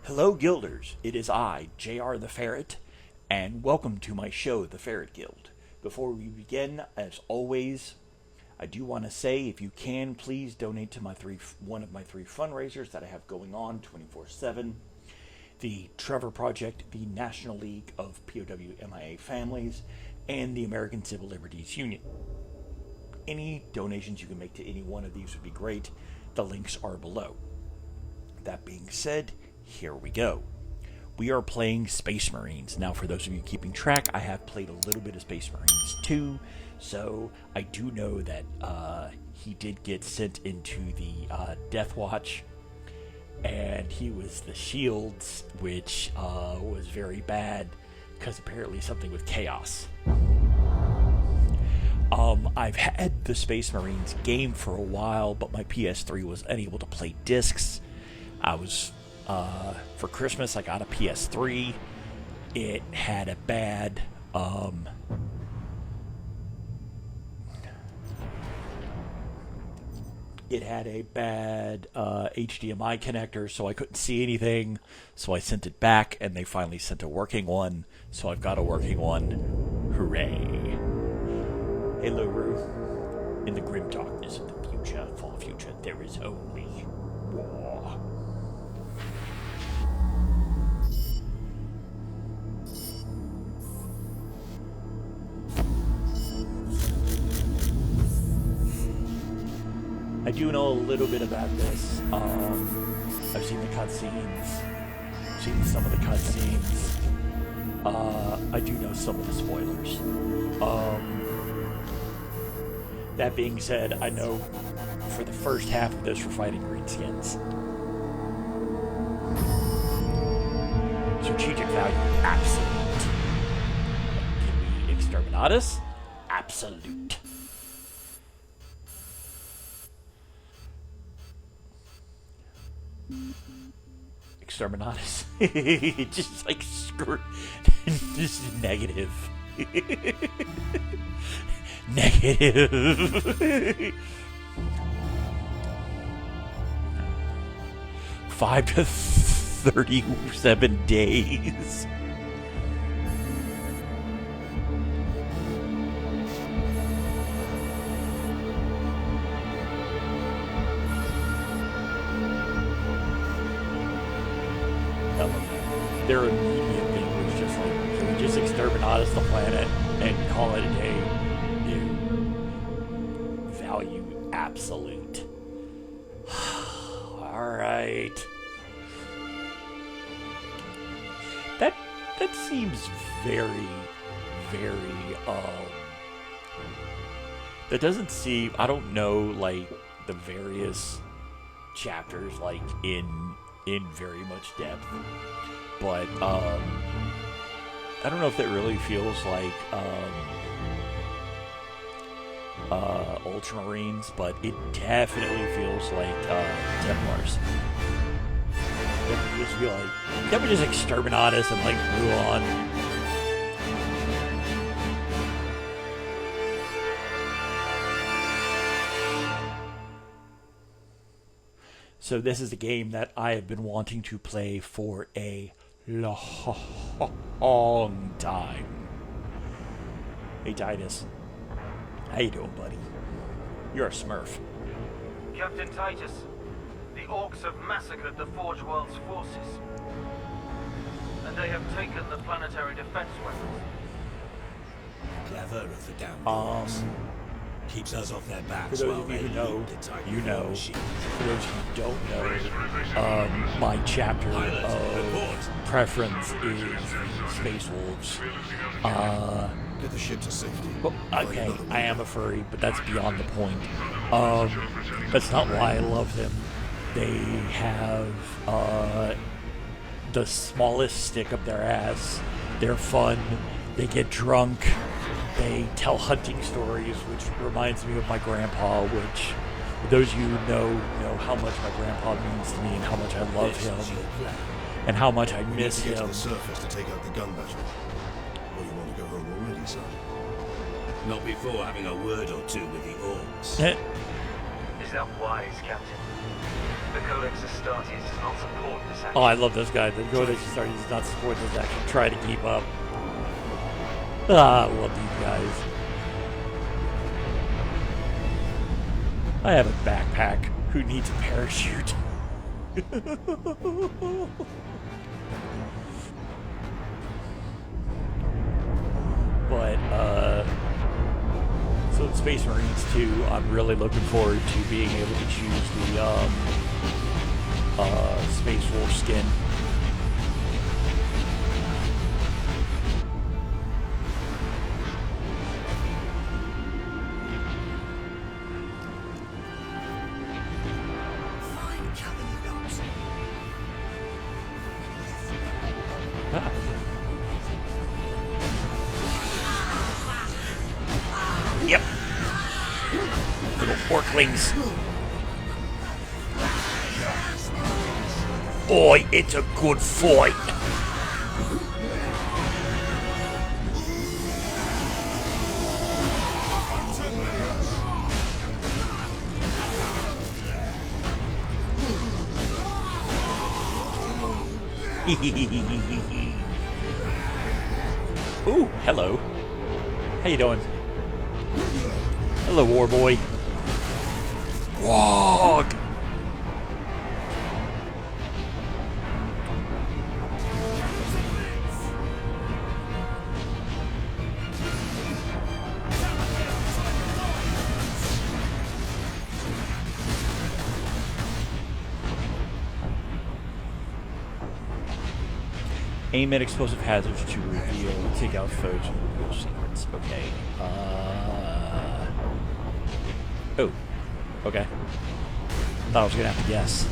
Hello Guilders, it is I, JR the Ferret, and welcome to my show, the Ferret Guild. Before we begin, as always, I do want to say, if you can, please donate to one of my three fundraisers that I have going on 24/7. The Trevor Project, the National League of POW MIA Families, and the American Civil Liberties Union. Any donations you can make to any one of these would be great. The links are below. That being said, here we go. We are playing Space Marines. Now, for those of you keeping track, I have played a little bit of Space Marines 2, so I do know that he did get sent into the Death Watch, and he was the Shields, which was very bad, because apparently something with chaos. I've had the Space Marines game for a while, but my PS3 was unable to play discs. For Christmas, I got a PS3. It had a bad, HDMI connector, so I couldn't see anything. So I sent it back, and they finally sent a working one. So I've got a working one. Hooray! Hello, Ruth. In the grim darkness of the future, far future, there is only war. I do know a little bit about this. I've seen the cutscenes. Seen some of the cutscenes. I do know some of the spoilers. That being said, I know for the first half of this, we're fighting greenskins. Strategic value, absolute. Can we exterminatus? Absolute. Exterminatus. Just like screw. This is negative. Negative. 5 to 37 days. Their immediate thing was just like, can we just exterminatus the planet and call it a day? New value absolute. Alright. That seems very, that doesn't seem, I don't know, like, the various chapters, like, in very much depth. But, I don't know if that really feels like, Ultramarines, but it definitely feels like, Templars. It would just be like, that would just exterminatus and, like, move on. So this is a game that I have been wanting to play for a long time. Hey Titus, how you doing, buddy? You're a smurf. Captain Titus, the orcs have massacred the Forge World's forces, and they have taken the planetary defense weapons. Clever of the damn orcs. Keeps us off their backs. For those of you who know, you know. For those who don't know, my chapter of preference is Space Wolves. Get the ship to safety. Well, okay, I am a furry, but that's beyond the point. That's not why I love them. They have the smallest stick up their ass. They're fun. They get drunk. They tell hunting stories, which reminds me of my grandpa, which, for those of you who know how much my grandpa means to me and how much I love him and how much I miss him. To the surface to take out the gun battery. Or you want to go home already, son? Not before having a word or two with the orcs. Is yourself wise, Captain. The Codex Astartes does not support this action. Oh, I love this guy. The Codex Astartes does not support this action. Try to keep up. Ah, I love these guys. I have a backpack. Who needs a parachute? But, so in Space Marines 2, I'm really looking forward to being able to choose the, Space Wolf skin. Ah. Yep. Little porklings. Oi, it's a good fight. Ooh, hello. How you doing? Hello, war boy. Wog. Aim at explosive hazards to reveal, take out foes and reveal secrets. Okay. Oh. Okay. Thought I was gonna have to guess.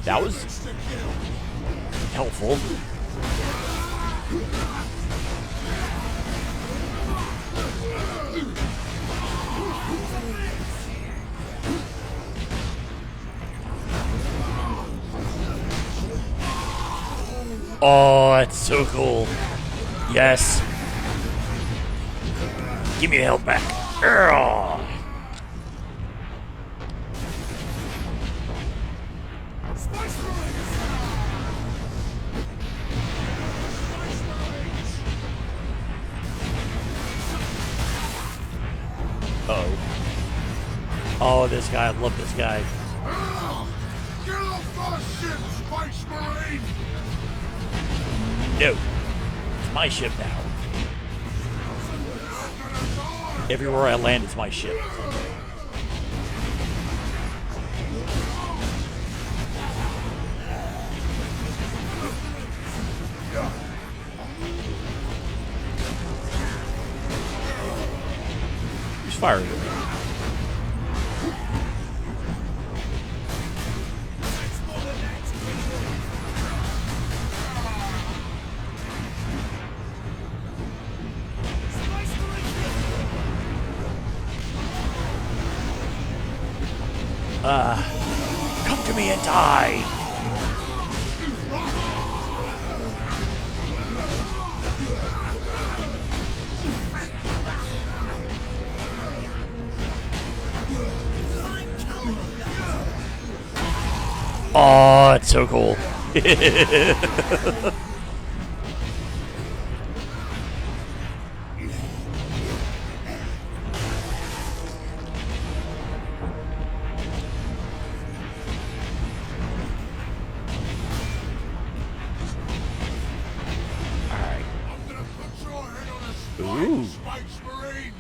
That was helpful. Oh, that's so cool. Yes. Give me the health back. Urgh. Uh-oh. Oh, this guy. I love this guy. Get off my ship, Space Marine! No. It's my ship now. Everywhere I land, it's my ship. Who's firing at me? Come to me and die! Oh, it's so cool. Ooh. Space Marine!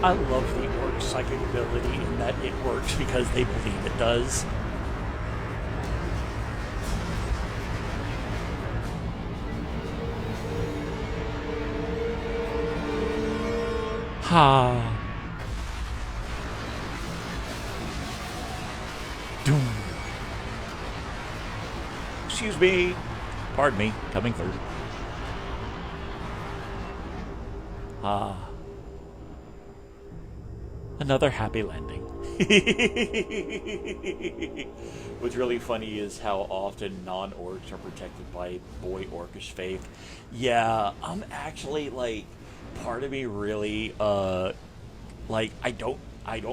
I love the orc psychic ability in that it works because they believe it does. Ha. Doom. Excuse me. Pardon me. Coming through. Another happy landing. What's really funny is how often non-orcs are protected by boy orcish faith. Yeah, I'm actually, like, part of me really, like, I don't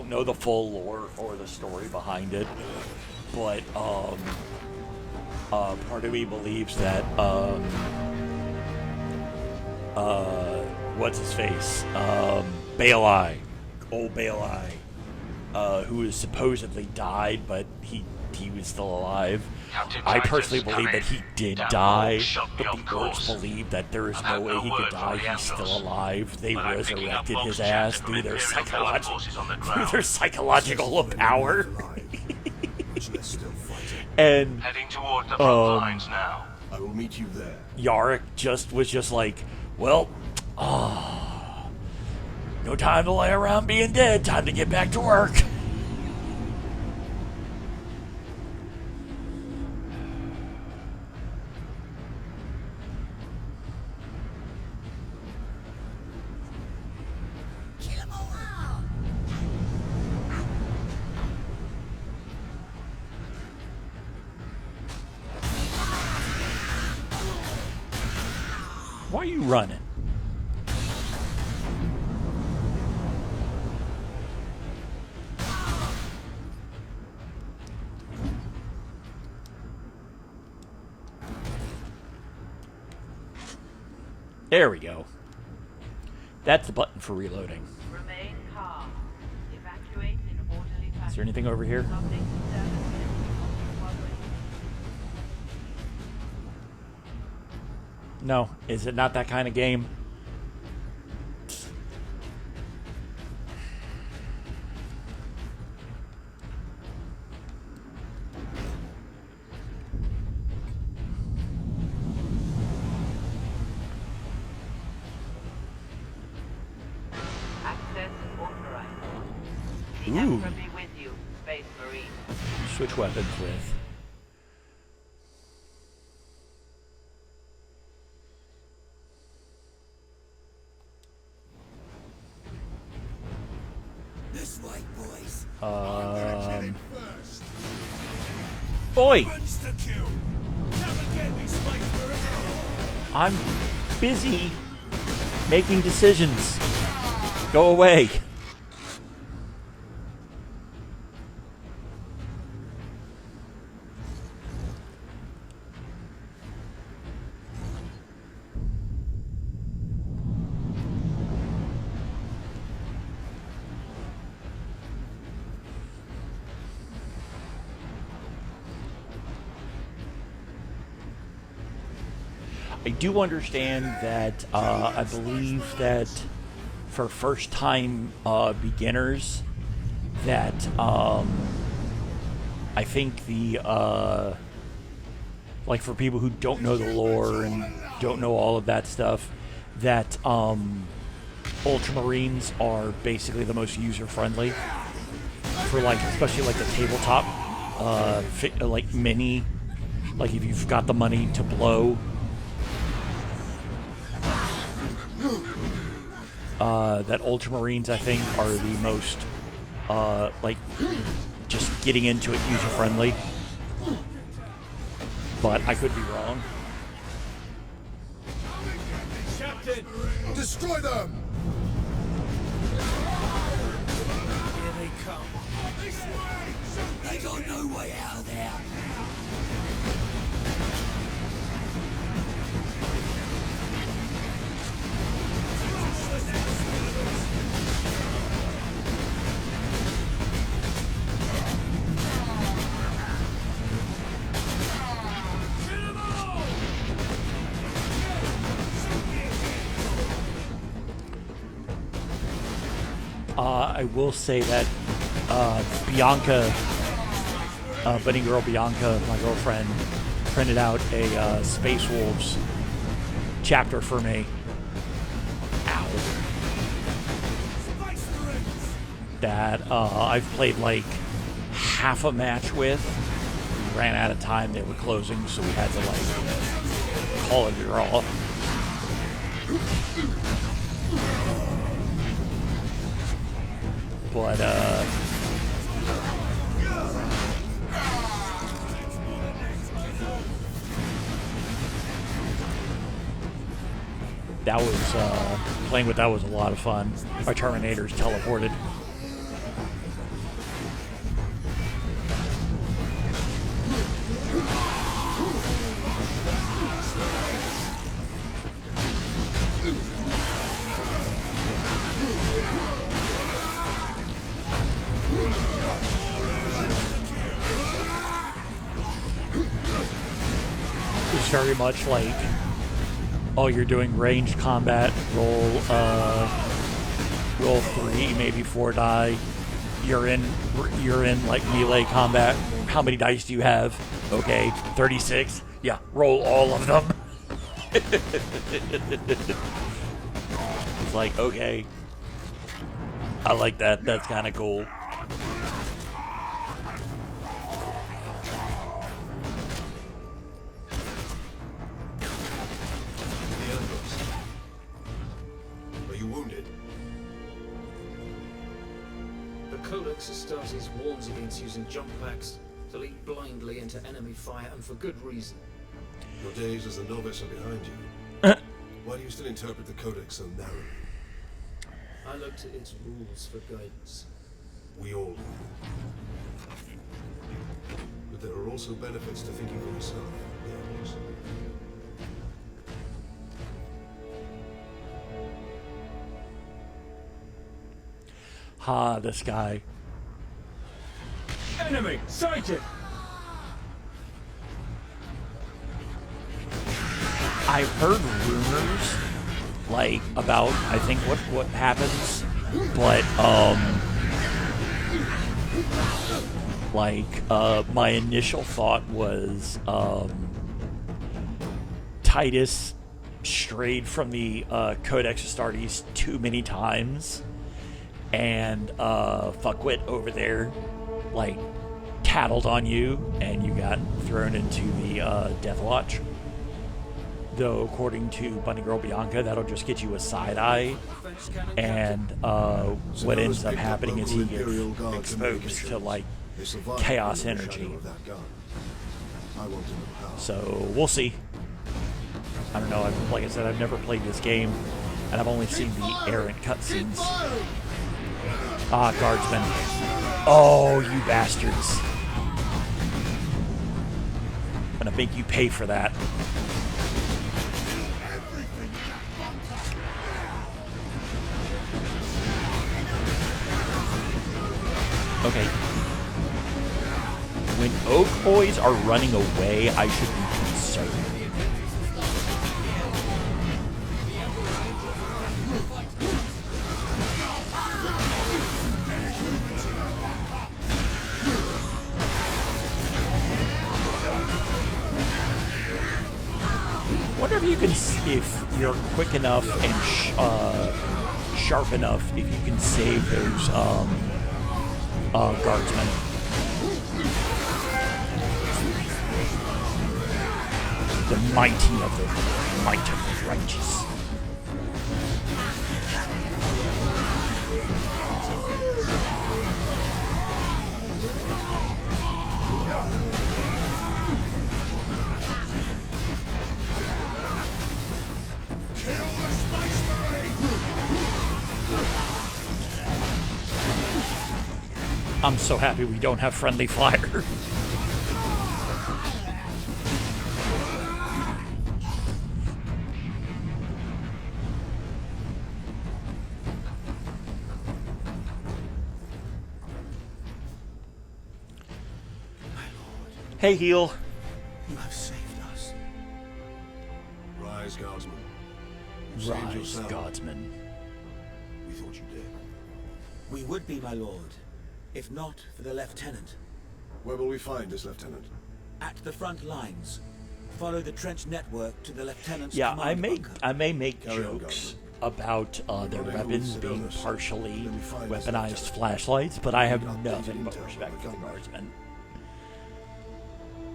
know the full lore or the story behind it, but, part of me believes that, what's his face? Baelai. Old Baelai. Who has supposedly died, but he was still alive. I personally believe that he did die, but the orcs believe that there is no way he could die. He's still alive. They resurrected his ass through their psychological power. And Heading toward the front lines now. I will meet you there. Yarick was just like, well, no time to lay around being dead. Time to get back to work. Why are you running? There we go. That's the button for reloading. Remain calm. Evacuate in orderly fashion. Is there anything over here? No. Is it not that kind of game? Access authorized. The Ooh. Emperor be with you, Space Marine. Switch weapons with. This way, boys. Boy, Insta kill. Come and get me, Space Marine. I'm busy making decisions. Go away. I do understand that I believe that for first-time beginners, that I think the like for people who don't know the lore and don't know all of that stuff, that Ultramarines are basically the most user-friendly for, like, especially like the tabletop like mini, like if you've got the money to blow. That Ultramarines, I think, are the most, like, just getting into it user-friendly. But I could be wrong. Captain, Destroy them! here they come. They got no way out of there. I will say that Bianca, Bunny Girl Bianca, my girlfriend, printed out a Space Wolves chapter for me. Ow. That I've played like half a match with. We ran out of time, they were closing, so we had to like call it a draw. But that was playing with that was a lot of fun. My Terminators teleported. It's very much like, oh, you're doing ranged combat, roll 3, maybe 4 die. You're in like melee combat. How many dice do you have? Okay, 36. Yeah, roll all of them. It's like, okay, I like that. That's kind of cool. Astartes warns against using jump packs to leap blindly into enemy fire, and for good reason. Your days as a novice are behind you. Why do you still interpret the Codex so narrowly? I look to its rules for guidance. We all do. But there are also benefits to thinking for yourself. Yes. Ha, this guy. Enemy sighted! I've heard rumors, like, about, I think, what happens, but, my initial thought was, Titus strayed from the, Codex Astartes too many times, and, Fuckwit over there, like, tattled on you, and you got thrown into the, Death Watch. Though, according to Bunny Girl Bianca, that'll just get you a side eye, and what ends up happening is he gets exposed to like chaos energy. So we'll see. I don't know. Like I said, I've never played this game, and I've only seen the errant cutscenes. Ah, guardsmen! Oh, you bastards! I'm gonna make you pay for that. Okay. When Oak Boys are running away, I should be concerned. Wonder if you can, if you're quick enough and sharp enough, if you can save those, guardsmen. The mighty of the might of the righteous. I'm so happy we don't have friendly fire. Hey, Heal. You have saved us. Rise, Guardsman. You saved Rise, yourself. Guardsman. We thought you did. We would be, my lord, if not for the lieutenant. Where will we find this lieutenant? At the front lines. Follow the trench network to the lieutenant's Yeah, command bunker. I may make Carry on, jokes about their weapons being partially weaponized flashlights, but I have nothing but respect for the guardsmen.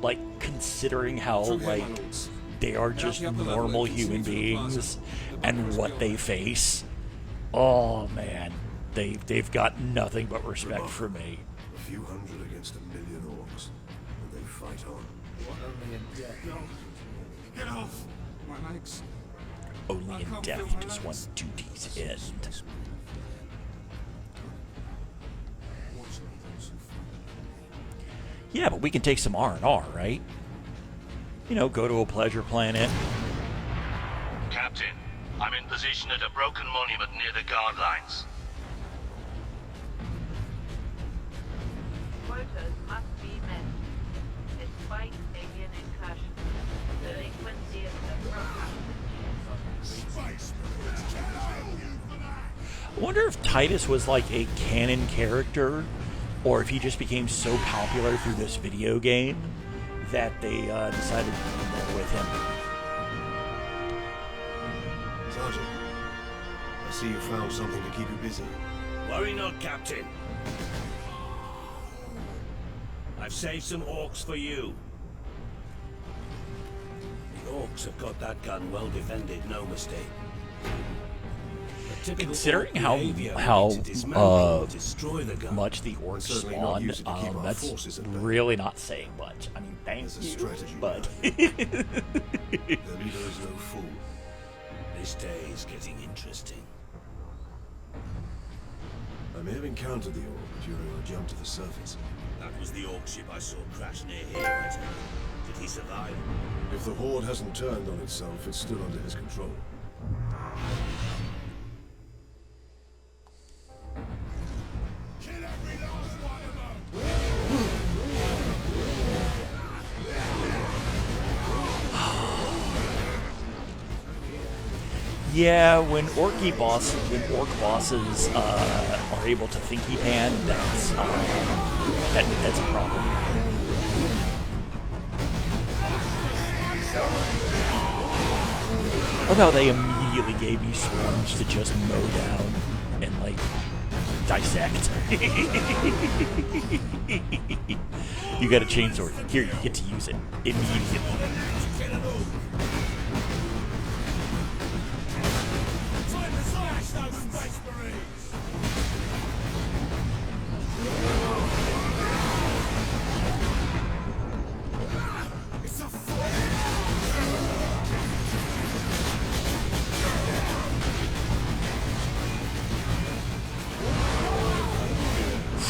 Like, considering how, like, they are just normal human beings and what they face. Oh, man. They've got nothing but respect for me. A few hundred against 1,000,000 orcs, and they fight on. Only in death. No. Get off! My legs. Only in death does one's duties end. Yeah, but we can take some R&R, right? You know, go to a pleasure planet. Captain, I'm in position at a broken monument near the guard lines. Quotas must be met. Despite alien incursion, delinquency is the I wonder if Titus was like a canon character, or if he just became so popular through this video game that they decided to do more with him. Sergeant, I see you found something to keep you busy. Worry not, Captain. I've saved some orcs for you. The orcs have got that gun well defended, no mistake. Considering how much the orcs spawn, that's really not saying much. I mean, thank you, but The leader is no fool. This day is getting interesting. I may have encountered the orc during our jump to the surface. That was the orc ship I saw crash near here, I take it. Did he survive? If the horde hasn't turned on itself, it's still under his control. yeah, when orc bosses are able to thinky pan, that's a problem. I love how they immediately gave me swarms to just mow down and, like, dissect. You got a chainsaw. Here, you get to use it immediately.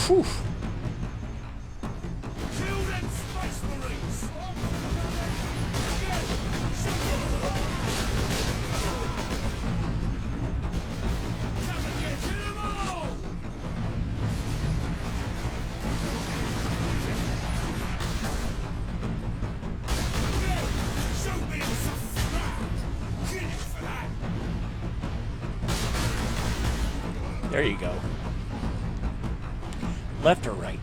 Whew. There you go. Left or right?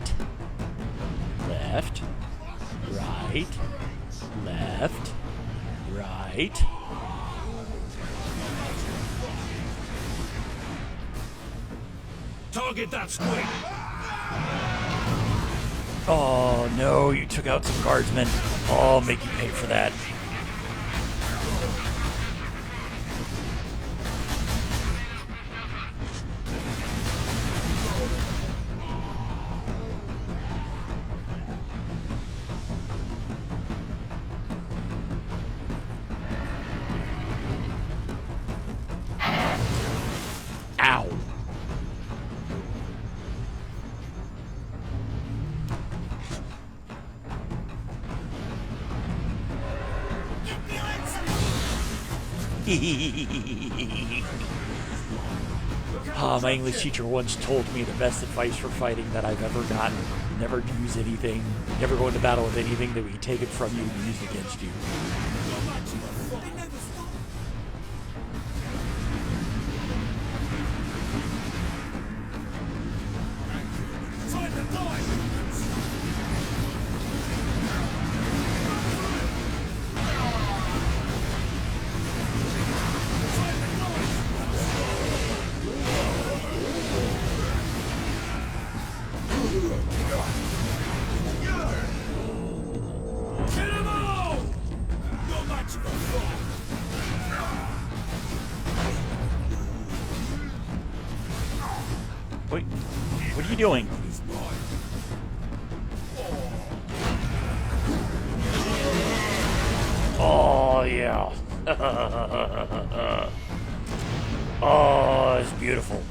Left, right, left, right. Target that squid! Oh no, you took out some guardsmen. I'll make you pay for that. Ow. My English teacher once told me the best advice for fighting that I've ever gotten: never use anything, never go into battle with anything that will be taken from you and used against you. you doing? Oh, yeah. Oh, it's beautiful.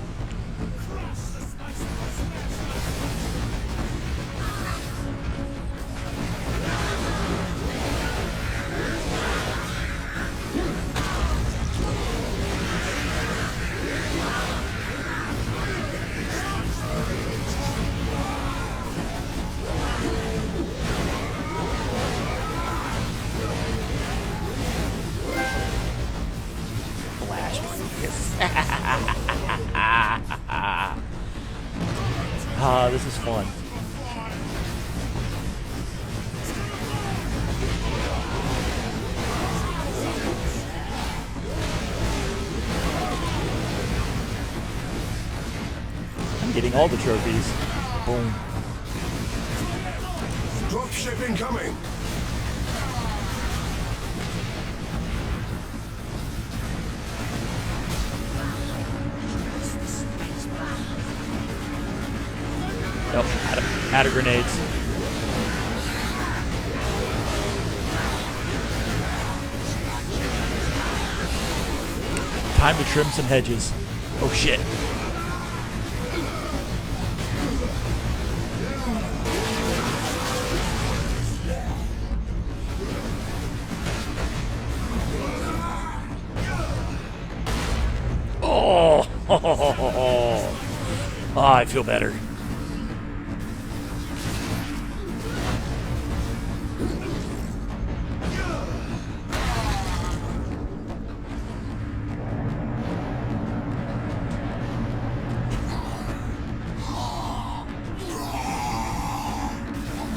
Ah, this is fun. I'm getting all the trophies. Boom. Dropship incoming! Nope, out of grenades. Time to trim some hedges. Oh shit. Oh, oh, I feel better.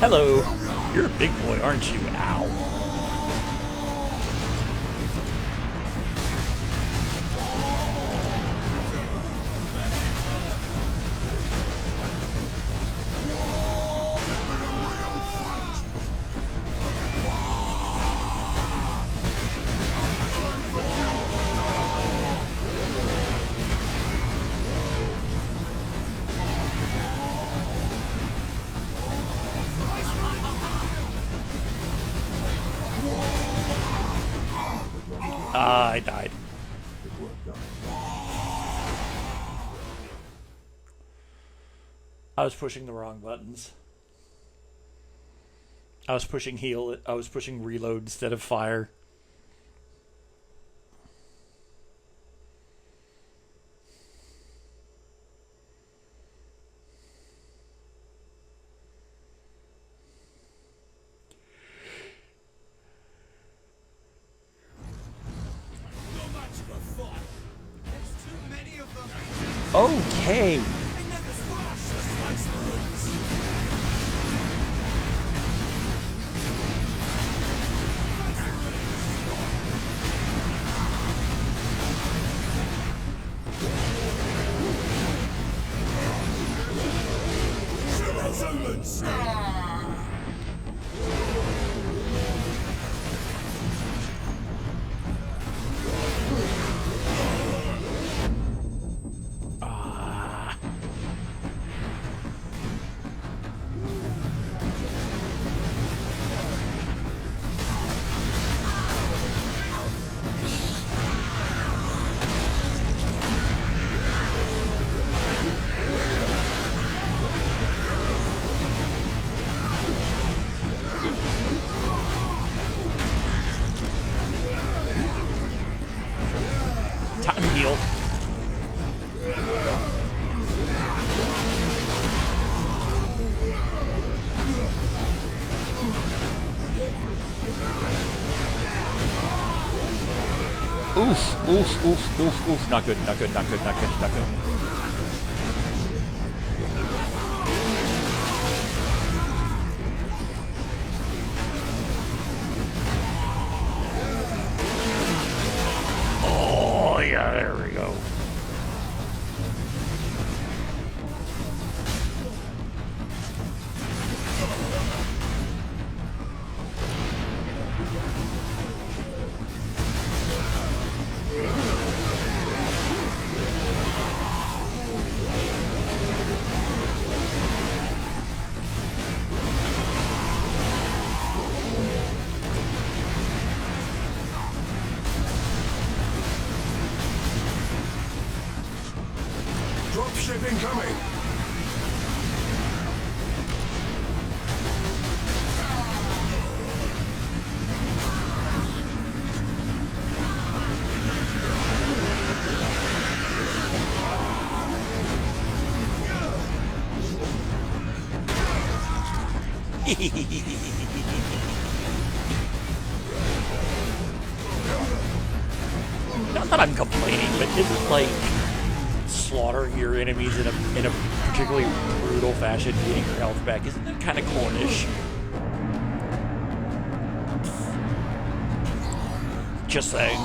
Hello. You're a big boy, aren't you? Ow. I died. I was pushing the wrong buttons. I was pushing heal. I was pushing reload instead of fire. Okay. Time to heal. Oof, oof, oof, oof, oof. Not good, not good, not good, not good, not good. Oh, yeah, there we go. Incoming! Not that I'm complaining, but isn't like slaughtering your enemies in a particularly brutal fashion, getting your health back, isn't that kind of cornish? Just saying.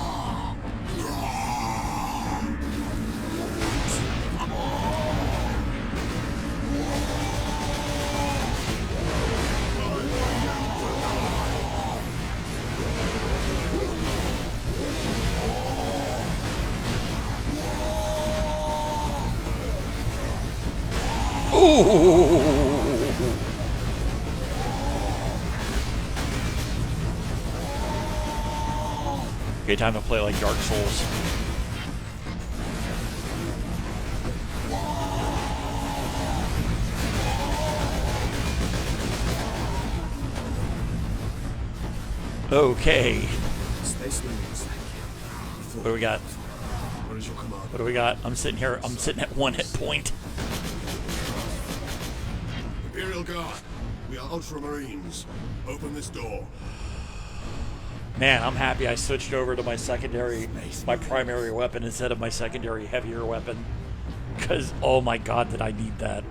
Okay, time to play like Dark Souls. Okay. What do we got? What is your command? What do we got? I'm sitting here. I'm sitting at 1 hit point. Imperial Guard, we are Ultramarines. Open this door. Man, I'm happy I switched over to my primary weapon instead of my secondary heavier weapon. Because, oh my god, did I need that.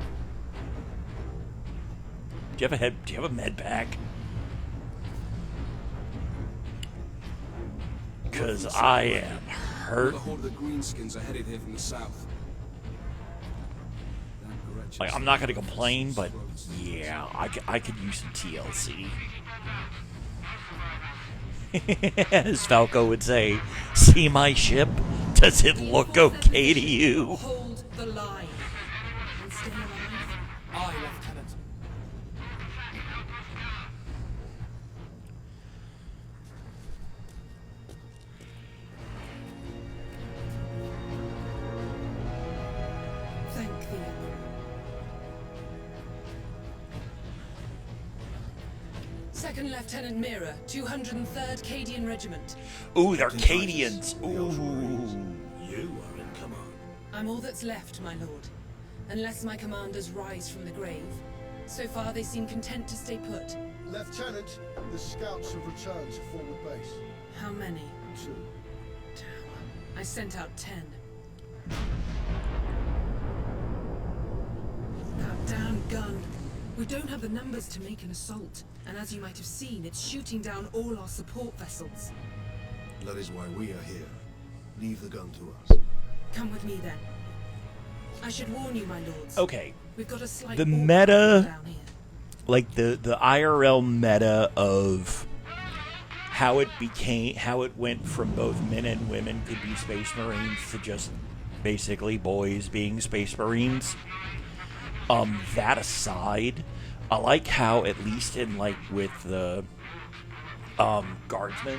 Do you have a med pack? Because I am hurt. The whole of the greenskins are headed here from the south. Like, I'm not going to complain, but yeah, I could use some TLC. As Falco would say, see my ship? Does it look okay to you? Hold the line and stay alive. Aye, Lieutenant. Thank the Emperor. Second Lieutenant Mira, 203rd Cadian Regiment. Ooh, they're Cadians. Ooh. You are in command. I'm all that's left, my lord. Unless my commanders rise from the grave. So far, they seem content to stay put. Lieutenant, the scouts have returned to forward base. How many? 2. Damn. I sent out 10. That damn gun. We don't have the numbers to make an assault. And as you might have seen, it's shooting down all our support vessels. That is why we are here. Leave the gun to us. Come with me then. I should warn you, my lords. Okay. We've got a slight The orc meta, down here. like the IRL meta of how it went from both men and women could be Space Marines to just basically boys being Space Marines. That aside, I like how, at least in like with the guardsmen,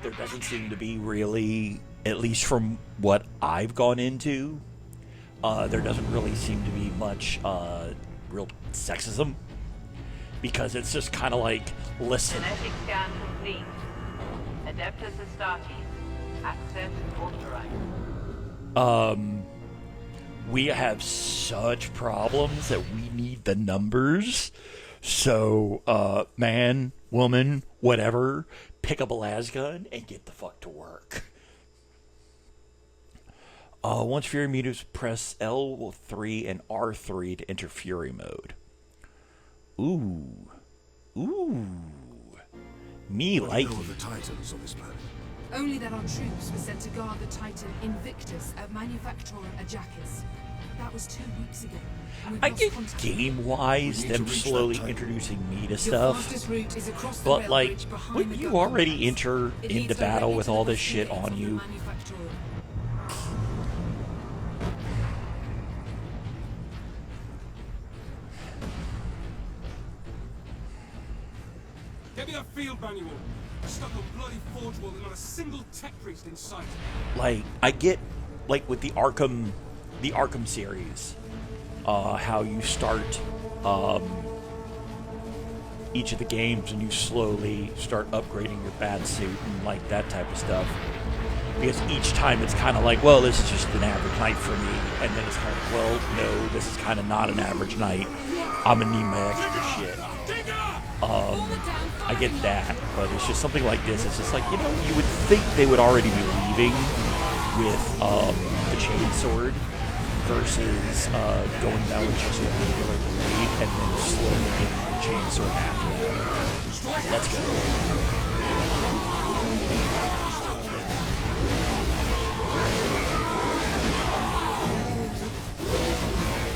there doesn't seem to be really, at least from what I've gone into, there doesn't really seem to be much real sexism, because it's just kind of like, listen. Genetic scan complete. Adeptus Astartes. Access authorized. We have such problems that we need the numbers. So, man, woman, whatever, pick up a lasgun and get the fuck to work. Once Fury meters, press L3 and R3 to enter Fury mode. Ooh. Ooh. Me What do like you know of the Titans on this planet? Only that our troops were sent to guard the Titan Invictus at Manufacturer Ajakis. That was 2 weeks ago. and we've I lost get contact. game-wise We need them to reach slowly that Titan. introducing me to Your stuff. fastest route is across the But, rail like, bridge behind wouldn't the you gun already barracks. enter It into leads battle directly with to the all this western shit gates on of the you? Manufacturer. Get me that field manual. Stuck on bloody forge wall and not a single tech priest in sight. Like, I get, like, with the Arkham series, how you start each of the games and you slowly start upgrading your bat suit and like that type of stuff. Because each time it's kind of like, well, this is just an average night for me, and then it's kind of, well, no, this is kind of not an average night. I'm gonna need my extra shit. I get that, but it's just something like this. It's just like, you know, you would think they would already be leaving with the chainsword versus going down with just a regular blade and then slowly getting the chainsword after that. Let's go.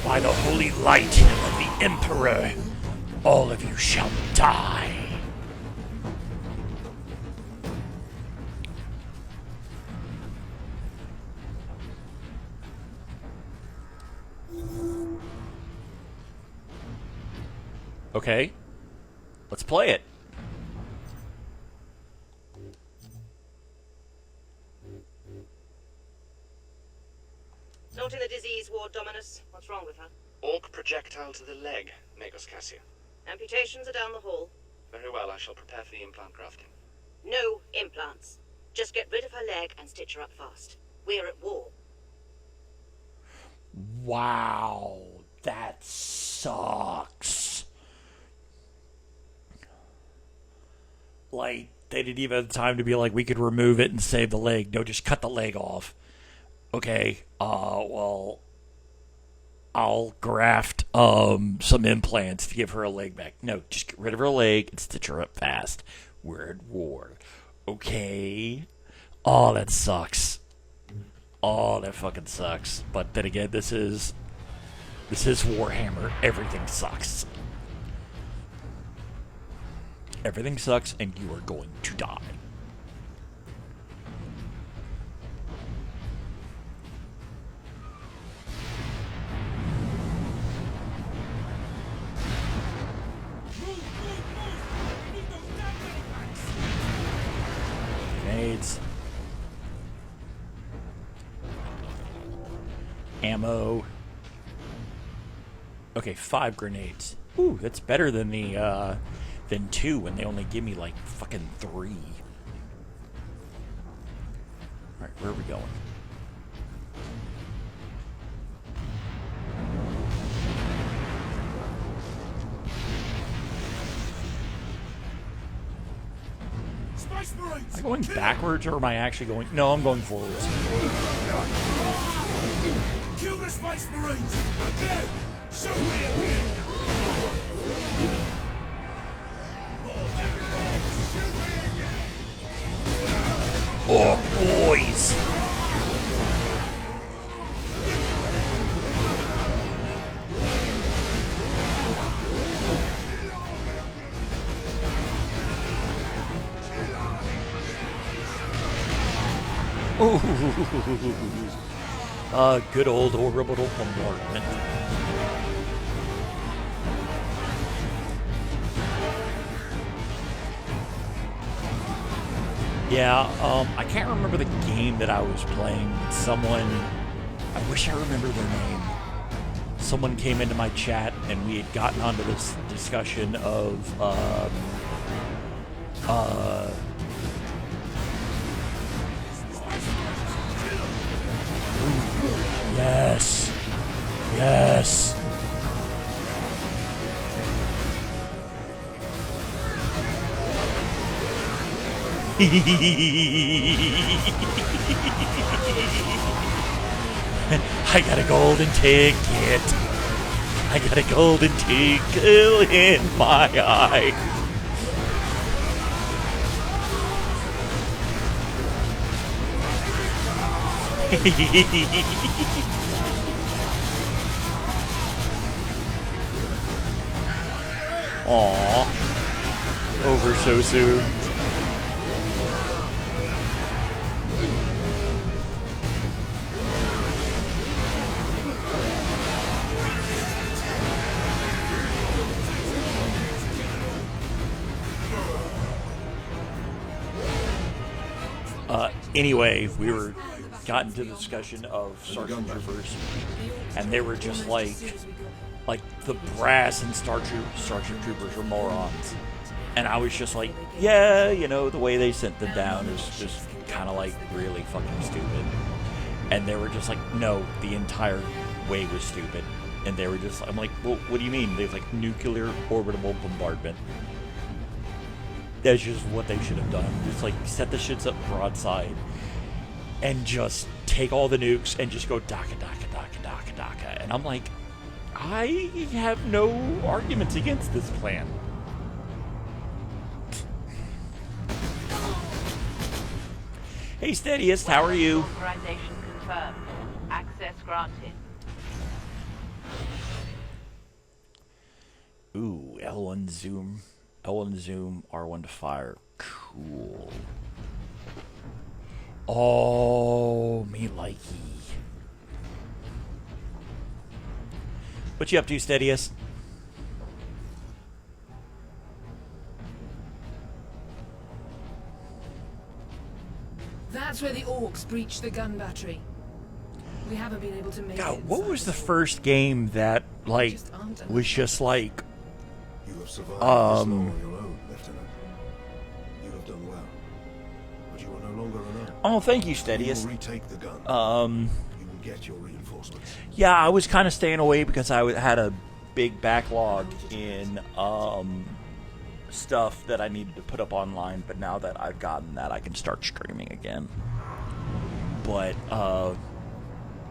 By the holy light of the Emperor, all of you shall die. Okay, let's play it. Noting the disease ward, Dominus. What's wrong with her? Orc projectile to the leg, Magos Cassia. Amputations are down the hall. Very well, I shall prepare for the implant grafting. No implants. Just get rid of her leg and stitch her up fast. We're at war. Wow, that sucks. Like, they didn't even have the time to be like, we could remove it and save the leg. No, just cut the leg off. Okay, well, I'll graft some implants to give her a leg back. No, just get rid of her leg and stitch her up fast. We're at war. Okay. Oh, that sucks. Oh, that fucking sucks. But then again, this is Warhammer. Everything sucks. Everything sucks, and you are going to die. Grenades. Ammo. Okay, 5 grenades. Ooh, that's better than the than 2 when they only give me like fucking 3. Alright, where are we going? Am I going backwards or am I actually going? No, I'm going forwards. Kill the Space Marines! Again! Show me again! Oh, boys! Good old orbital bombardment. Yeah, I can't remember the game that I was playing. Someone, I wish I remember their name. Someone came into my chat and we had gotten onto this discussion of, yes. Yes. I got a golden ticket. I got a golden ticket in my eye. Aw. Over so soon. Anyway, we got into the discussion of Sergeant Reverse, and they were just like, like the brass and Starship Troopers were morons. And I was just like, yeah, you know, the way they sent them down is just kind of like really fucking stupid. And they were just like, no, the entire way was stupid. And they were just, I'm like, well, what do you mean? There's like nuclear orbital bombardment. That's just what they should have done. Just like set the shits up broadside and just take all the nukes and just go daka, daka, daka, daka, daka. And I'm like, I have no arguments against this plan. Hey, Steadiest, how are you? Authorization confirmed. Access granted. Ooh, L1 zoom, R1 to fire. Cool. Oh, me likey. What you up to, Steadiest? That's where the orcs breached the gun battery. We haven't been able to make God, it. what was the first game that, like, was just like, You have survived this long on your own, Lieutenant. You have done well. But you are no longer alone. Oh, thank you, Steadiest. You will retake the gun. You will get your reinforcements. Yeah, I was kind of staying away because I had a big backlog in stuff that I needed to put up online, but now that I've gotten that, I can start streaming again. But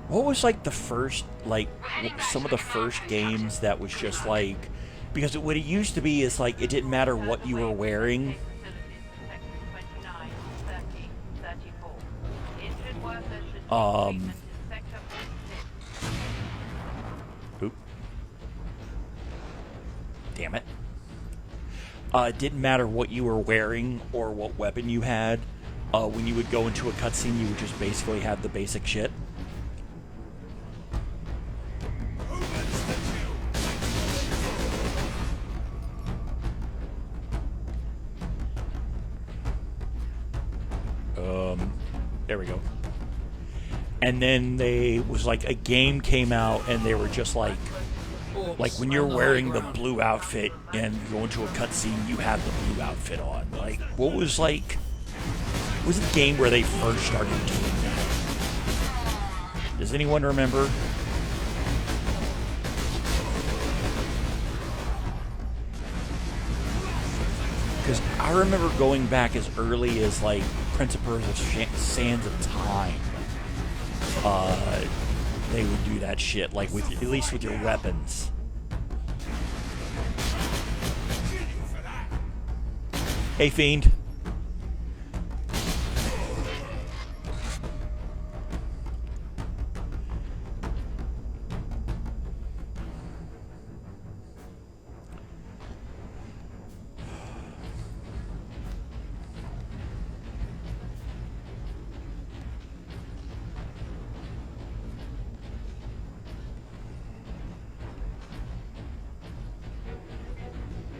what was like the first, like some of the first games that was just like, because what it used to be is like it didn't matter what you were wearing. Oop. Damn it. It didn't matter what you were wearing or what weapon you had. When you would go into a cutscene, you would just basically have the basic shit. There we go. And then was like a game came out and they were just like when you're wearing the blue outfit and you go into a cutscene, you have the blue outfit on. Like, what was the game where they first started doing that? Does anyone remember? Because I remember going back as early as like Prince of Persia: Sands of Time. They would do that shit, like at least with your weapons. Hey, Fiend.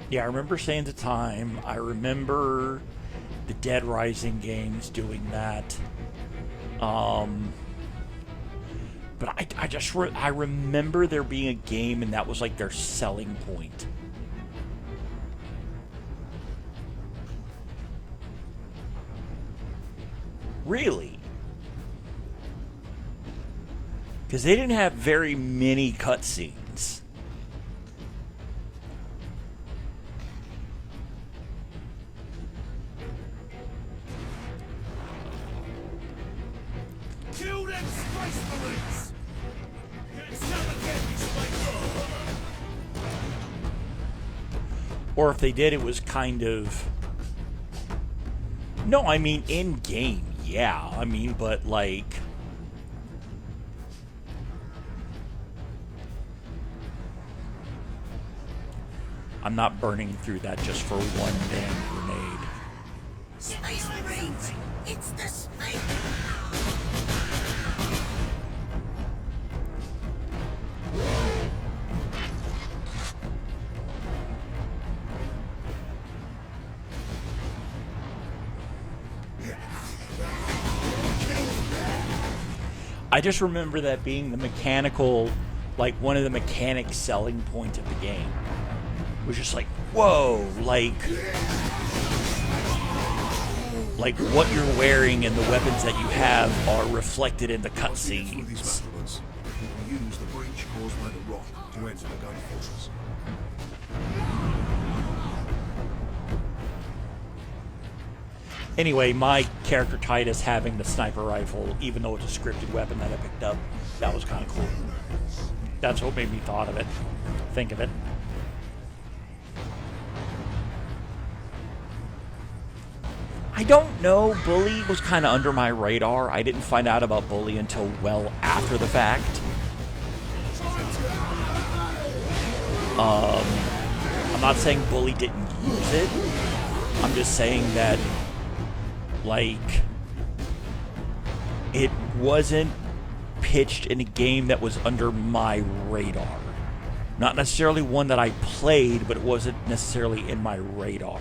Yeah, I remember Sands of Time. I remember the Dead Rising games doing that. But I remember there being a game and that was like their selling point. Really? Because they didn't have very many cutscenes. Kill them Space Marines! It's never getting Space. Or if they did, it was kind of... No, I mean, in-game, yeah. I mean, but, like... I'm not burning through that just for one damn grenade. Space Marines! It's the space... I just remember that being the mechanical like one of the mechanic selling points of the game. It was just like, whoa, like what you're wearing and the weapons that you have are reflected in the cutscenes. Use the breach caused by the rock to enter the gun fortress. Anyway, my character Titus having the sniper rifle, even though it's a scripted weapon that I picked up, that was kind of cool. That's what made me think of it. I don't know, Bully was kind of under my radar. I didn't find out about Bully until well after the fact. I'm not saying Bully didn't use it. I'm just saying that, like, it wasn't pitched in a game that was under my radar. Not necessarily one that I played, but it wasn't necessarily in my radar.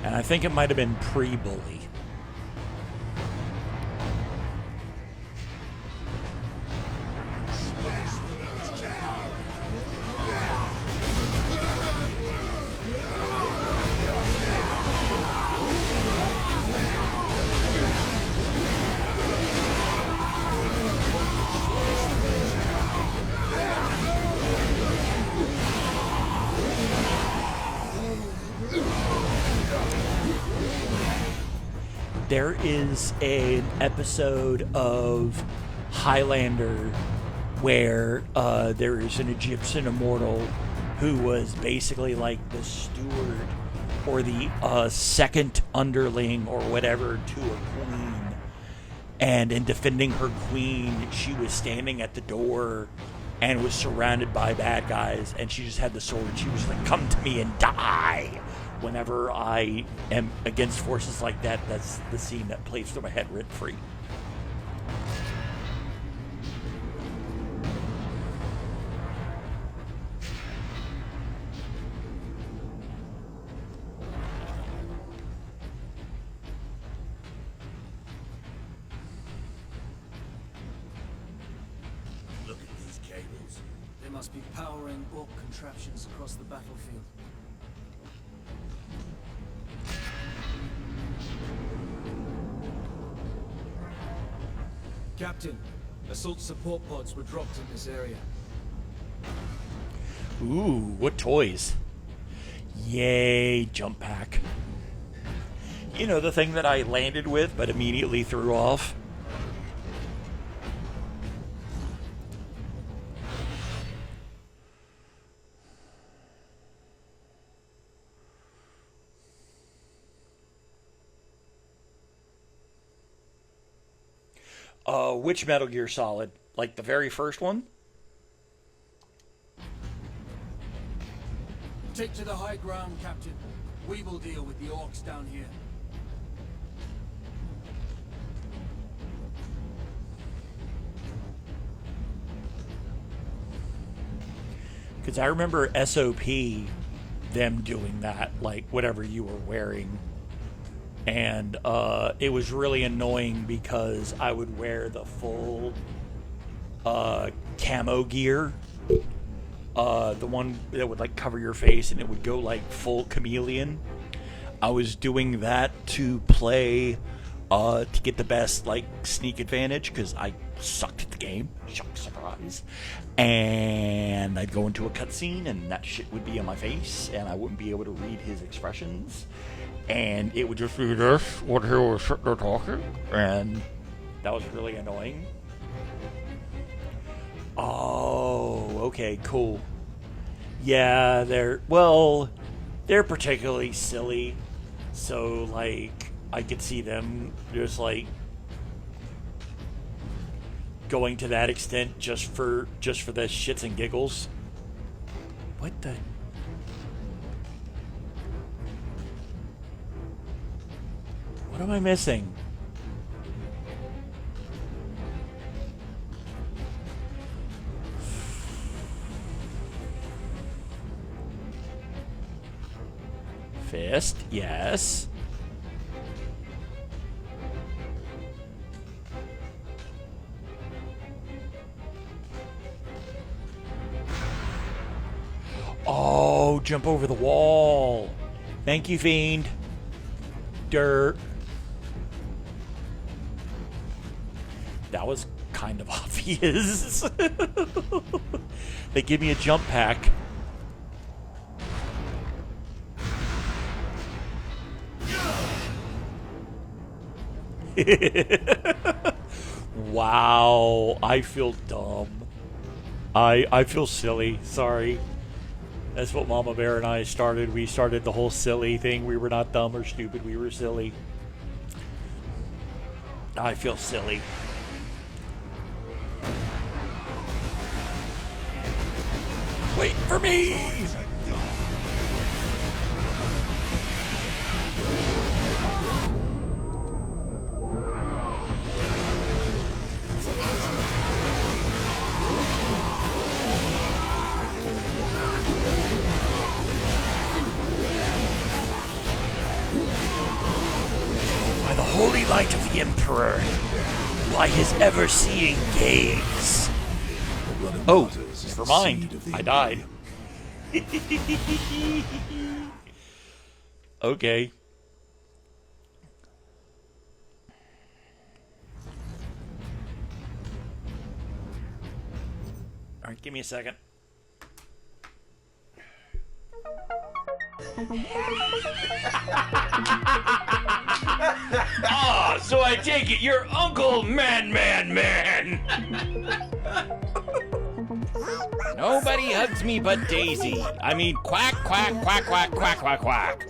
And I think it might have been pre-Bully. There is an episode of Highlander where there is an Egyptian immortal who was basically like the steward or the second underling or whatever to a queen. And in defending her queen, she was standing at the door and was surrounded by bad guys, and she just had the sword. She was like, "Come to me and die." Whenever I am against forces like that, that's the scene that plays through my head rent-free. Look at these cables. They must be powering orc contraptions across the battlefield. Captain, assault support pods were dropped in this area. Ooh, what toys? Yay, jump pack. You know, the thing that I landed with but immediately threw off? Which Metal Gear Solid? Like the very first one? Take to the high ground, Captain. We will deal with the orcs down here. Because I remember SOP, them doing that, like whatever you were wearing. And it was really annoying because I would wear the full camo gear. The one that would like cover your face and it would go like full chameleon. I was doing that to play to get the best like sneak advantage because I sucked at the game. Shock, surprise. And I'd go into a cutscene and that shit would be on my face and I wouldn't be able to read his expressions. And it would just be this, what the hell is shit they're talking? And that was really annoying. Oh, okay, cool. Yeah, they're particularly silly. So, like, I could see them just, like, going to that extent just for the shits and giggles. What the... What am I missing? Fist, yes. Oh, jump over the wall. Thank you, Fiend. Dirt. That was kind of obvious. They give me a jump pack. Wow, I feel dumb. I feel silly. Sorry. That's what Mama Bear and I started. We started the whole silly thing. We were not dumb or stupid. We were silly. I feel silly. Wait for me! By the holy light of the Emperor, by his ever-seeing gaze. Oh, never mind. I died. Okay. Alright, give me a second. Ah, so I take it you're Uncle Man. Nobody hugs me but Daisy. I mean, quack, quack, quack, quack, quack, quack, quack.